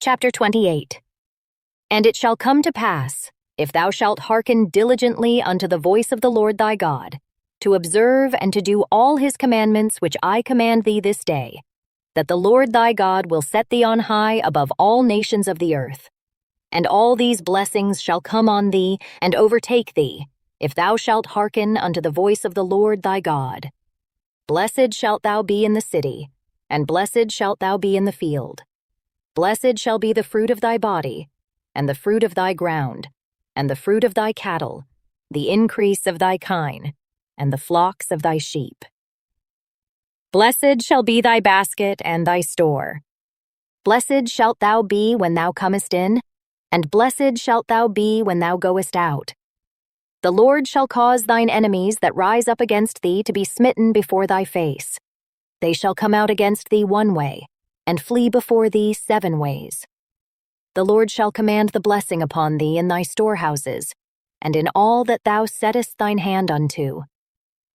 Chapter 28. And it shall come to pass, if thou shalt hearken diligently unto the voice of the Lord thy God, to observe and to do all his commandments which I command thee this day, that the Lord thy God will set thee on high above all nations of the earth. And all these blessings shall come on thee and overtake thee, if thou shalt hearken unto the voice of the Lord thy God. Blessed shalt thou be in the city, and blessed shalt thou be in the field. Blessed shall be the fruit of thy body, and the fruit of thy ground, and the fruit of thy cattle, the increase of thy kine, and the flocks of thy sheep. Blessed shall be thy basket and thy store. Blessed shalt thou be when thou comest in, and blessed shalt thou be when thou goest out. The Lord shall cause thine enemies that rise up against thee to be smitten before thy face. They shall come out against thee one way, and flee before thee 7 ways. The Lord shall command the blessing upon thee in thy storehouses, and in all that thou settest thine hand unto.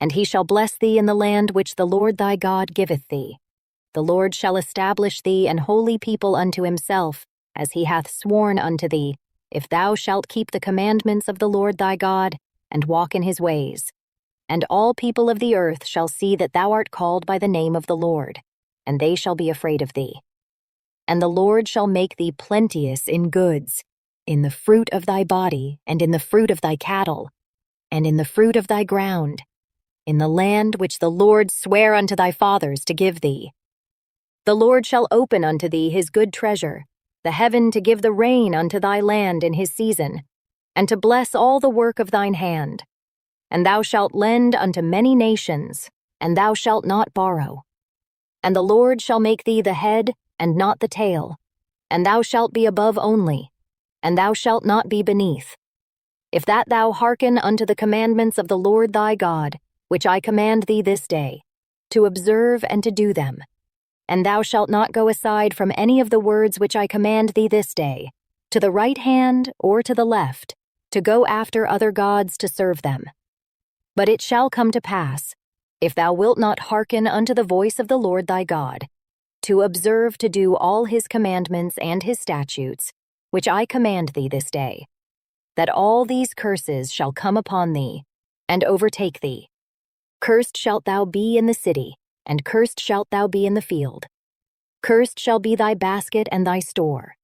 And he shall bless thee in the land which the Lord thy God giveth thee. The Lord shall establish thee an holy people unto himself, as he hath sworn unto thee, if thou shalt keep the commandments of the Lord thy God, and walk in his ways. And all people of the earth shall see that thou art called by the name of the Lord, and they shall be afraid of thee. And the Lord shall make thee plenteous in goods, in the fruit of thy body, and in the fruit of thy cattle, and in the fruit of thy ground, in the land which the Lord sware unto thy fathers to give thee. The Lord shall open unto thee his good treasure, the heaven to give the rain unto thy land in his season, and to bless all the work of thine hand. And thou shalt lend unto many nations, and thou shalt not borrow. And the Lord shall make thee the head, and not the tail, and thou shalt be above only, and thou shalt not be beneath. If that thou hearken unto the commandments of the Lord thy God, which I command thee this day, to observe and to do them. And thou shalt not go aside from any of the words which I command thee this day, to the right hand or to the left, to go after other gods to serve them. But it shall come to pass, if thou wilt not hearken unto the voice of the Lord thy God, to observe to do all his commandments and his statutes, which I command thee this day, that all these curses shall come upon thee, and overtake thee. Cursed shalt thou be in the city, and cursed shalt thou be in the field. Cursed shall be thy basket and thy store.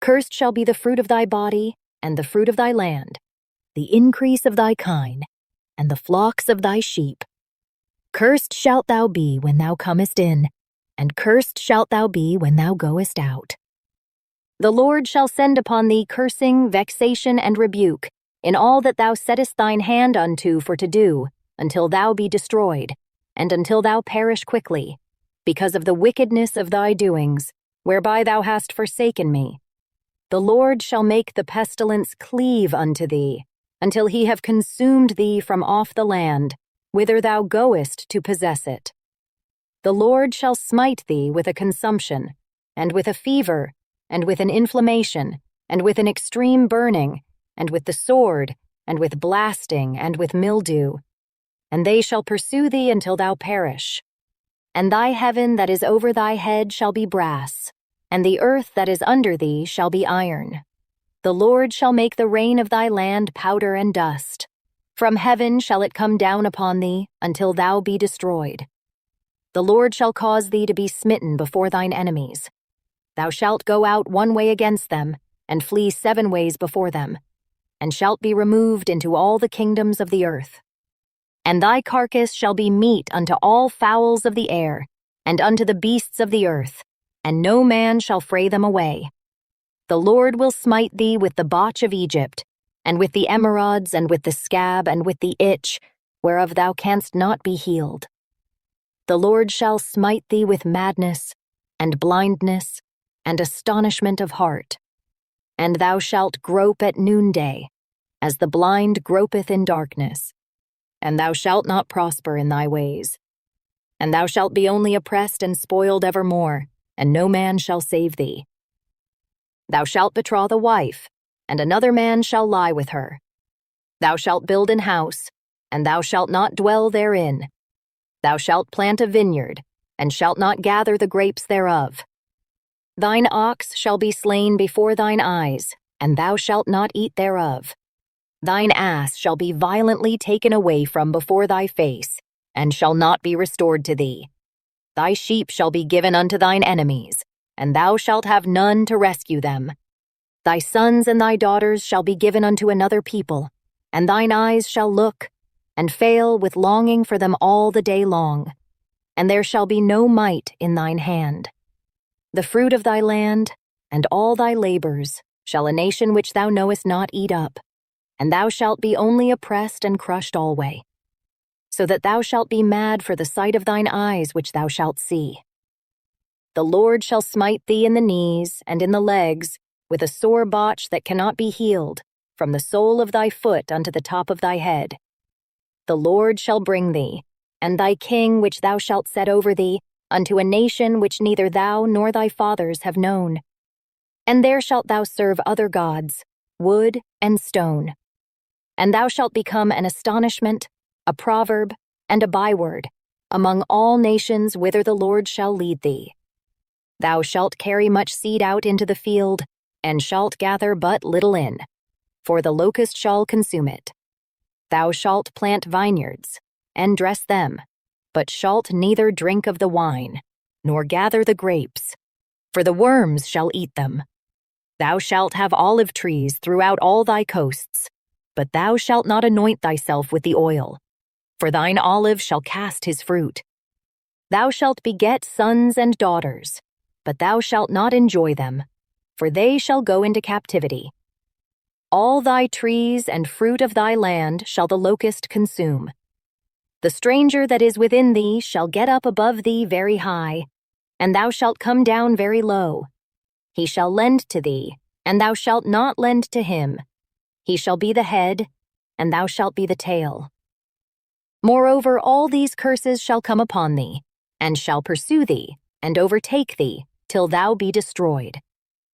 Cursed shall be the fruit of thy body, and the fruit of thy land, the increase of thy kine, and the flocks of thy sheep. Cursed shalt thou be when thou comest in, and cursed shalt thou be when thou goest out. The Lord shall send upon thee cursing, vexation, and rebuke, in all that thou settest thine hand unto for to do, until thou be destroyed, and until thou perish quickly, because of the wickedness of thy doings, whereby thou hast forsaken me. The Lord shall make the pestilence cleave unto thee, until he have consumed thee from off the land, whither thou goest to possess it. The Lord shall smite thee with a consumption, and with a fever, and with an inflammation, and with an extreme burning, and with the sword, and with blasting, and with mildew. And they shall pursue thee until thou perish. And thy heaven that is over thy head shall be brass, and the earth that is under thee shall be iron. The Lord shall make the rain of thy land powder and dust. From heaven shall it come down upon thee, until thou be destroyed. The Lord shall cause thee to be smitten before thine enemies. Thou shalt go out one way against them, and flee 7 ways before them, and shalt be removed into all the kingdoms of the earth. And thy carcass shall be meat unto all fowls of the air, and unto the beasts of the earth, and no man shall fray them away. The Lord will smite thee with the botch of Egypt, and with the emerods, and with the scab, and with the itch, whereof thou canst not be healed. The Lord shall smite thee with madness, and blindness, and astonishment of heart. And thou shalt grope at noonday, as the blind gropeth in darkness. And thou shalt not prosper in thy ways. And thou shalt be only oppressed and spoiled evermore, and no man shall save thee. Thou shalt betroth a wife, and another man shall lie with her. Thou shalt build an house, and thou shalt not dwell therein. Thou shalt plant a vineyard, and shalt not gather the grapes thereof. Thine ox shall be slain before thine eyes, and thou shalt not eat thereof. Thine ass shall be violently taken away from before thy face, and shall not be restored to thee. Thy sheep shall be given unto thine enemies, and thou shalt have none to rescue them. Thy sons and thy daughters shall be given unto another people, and thine eyes shall look, and fail with longing for them all the day long, and there shall be no might in thine hand. The fruit of thy land, and all thy labors, shall a nation which thou knowest not eat up, and thou shalt be only oppressed and crushed alway, so that thou shalt be mad for the sight of thine eyes which thou shalt see. The Lord shall smite thee in the knees and in the legs with a sore botch that cannot be healed, from the sole of thy foot unto the top of thy head. The Lord shall bring thee, and thy king which thou shalt set over thee, unto a nation which neither thou nor thy fathers have known. And there shalt thou serve other gods, wood and stone. And thou shalt become an astonishment, a proverb, and a byword, among all nations whither the Lord shall lead thee. Thou shalt carry much seed out into the field, and shalt gather but little in, for the locust shall consume it. Thou shalt plant vineyards, and dress them, but shalt neither drink of the wine, nor gather the grapes, for the worms shall eat them. Thou shalt have olive trees throughout all thy coasts, but thou shalt not anoint thyself with the oil, for thine olive shall cast his fruit. Thou shalt beget sons and daughters, but thou shalt not enjoy them, for they shall go into captivity. All thy trees and fruit of thy land shall the locust consume. The stranger that is within thee shall get up above thee very high, and thou shalt come down very low. He shall lend to thee, and thou shalt not lend to him. He shall be the head, and thou shalt be the tail. Moreover, all these curses shall come upon thee, and shall pursue thee, and overtake thee, till thou be destroyed,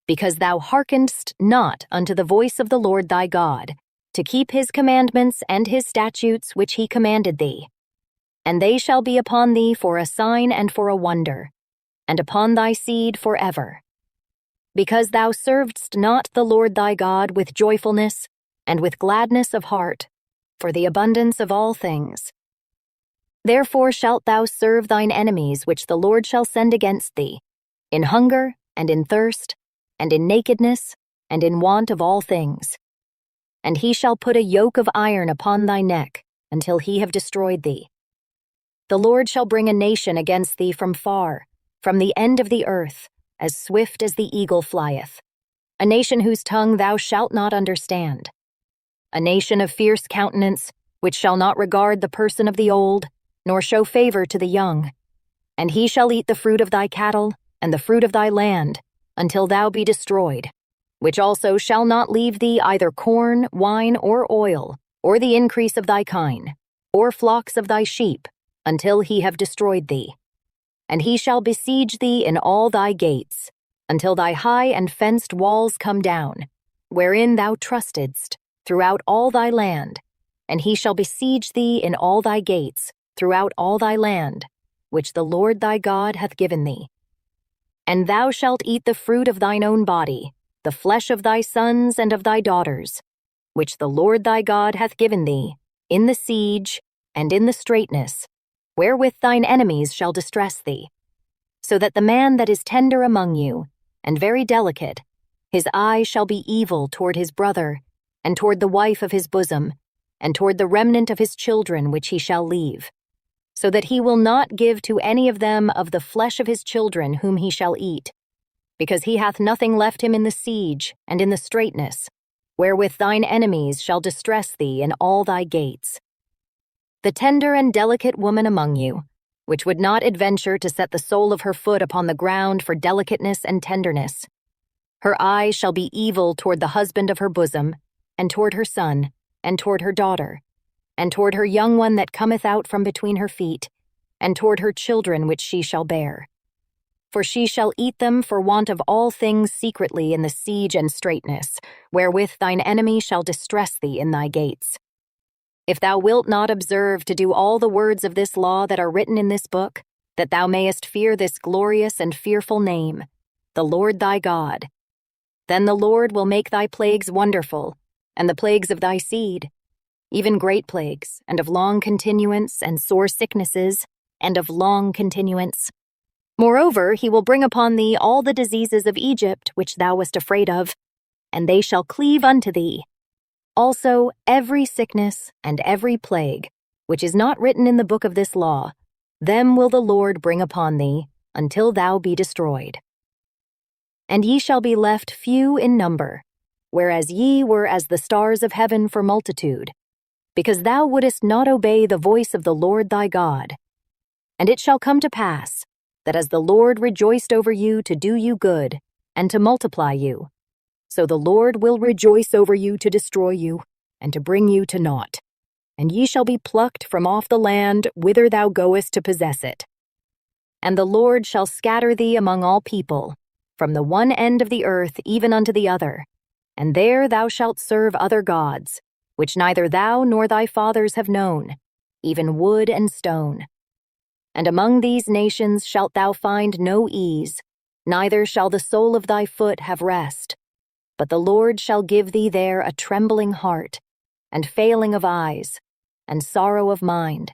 because thou hearkenedst not unto the voice of the Lord thy God, to keep his commandments and his statutes which he commanded thee. And they shall be upon thee for a sign and for a wonder, and upon thy seed forever. Because thou servedst not the Lord thy God with joyfulness and with gladness of heart, for the abundance of all things. Therefore shalt thou serve thine enemies which the Lord shall send against thee, in hunger and in thirst, and in nakedness, and in want of all things. And he shall put a yoke of iron upon thy neck, until he have destroyed thee. The Lord shall bring a nation against thee from far, from the end of the earth, as swift as the eagle flieth, a nation whose tongue thou shalt not understand, a nation of fierce countenance, which shall not regard the person of the old, nor show favor to the young. And he shall eat the fruit of thy cattle, and the fruit of thy land, until thou be destroyed, which also shall not leave thee either corn, wine, or oil, or the increase of thy kine, or flocks of thy sheep, until he have destroyed thee. And he shall besiege thee in all thy gates, until thy high and fenced walls come down, wherein thou trustedst, throughout all thy land. And he shall besiege thee in all thy gates, throughout all thy land, which the Lord thy God hath given thee. And thou shalt eat the fruit of thine own body, the flesh of thy sons and of thy daughters, which the Lord thy God hath given thee, in the siege and in the straitness, wherewith thine enemies shall distress thee, so that the man that is tender among you, and very delicate, his eye shall be evil toward his brother, and toward the wife of his bosom, and toward the remnant of his children which he shall leave, so that he will not give to any of them of the flesh of his children whom he shall eat, because he hath nothing left him in the siege and in the straitness, wherewith thine enemies shall distress thee in all thy gates. The tender and delicate woman among you, which would not adventure to set the sole of her foot upon the ground for delicateness and tenderness, her eye shall be evil toward the husband of her bosom, and toward her son, and toward her daughter, and toward her young one that cometh out from between her feet, and toward her children which she shall bear. For she shall eat them for want of all things secretly in the siege and straitness, wherewith thine enemy shall distress thee in thy gates. If thou wilt not observe to do all the words of this law that are written in this book, that thou mayest fear this glorious and fearful name, the Lord thy God. Then the Lord will make thy plagues wonderful, and the plagues of thy seed, even great plagues, and of long continuance, and sore sicknesses, and of long continuance. Moreover, he will bring upon thee all the diseases of Egypt which thou wast afraid of, and they shall cleave unto thee. Also every sickness and every plague, which is not written in the book of this law, them will the Lord bring upon thee, until thou be destroyed. And ye shall be left few in number, whereas ye were as the stars of heaven for multitude, because thou wouldest not obey the voice of the Lord thy God. And it shall come to pass, that as the Lord rejoiced over you to do you good, and to multiply you, so the Lord will rejoice over you to destroy you, and to bring you to naught. And ye shall be plucked from off the land whither thou goest to possess it. And the Lord shall scatter thee among all people, from the one end of the earth even unto the other, and there thou shalt serve other gods, which neither thou nor thy fathers have known, even wood and stone. And among these nations shalt thou find no ease, neither shall the sole of thy foot have rest. But the Lord shall give thee there a trembling heart, and failing of eyes, and sorrow of mind.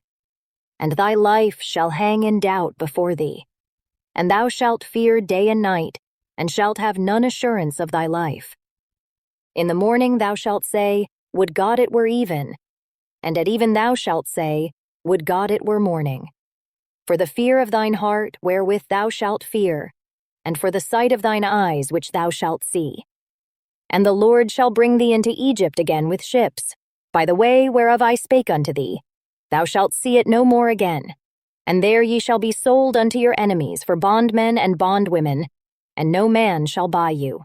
And thy life shall hang in doubt before thee. And thou shalt fear day and night, and shalt have none assurance of thy life. In the morning thou shalt say, Would God it were even. And at even thou shalt say, Would God it were morning. For the fear of thine heart wherewith thou shalt fear, and for the sight of thine eyes which thou shalt see. And the Lord shall bring thee into Egypt again with ships, by the way whereof I spake unto thee. Thou shalt see it no more again. And there ye shall be sold unto your enemies for bondmen and bondwomen, and no man shall buy you.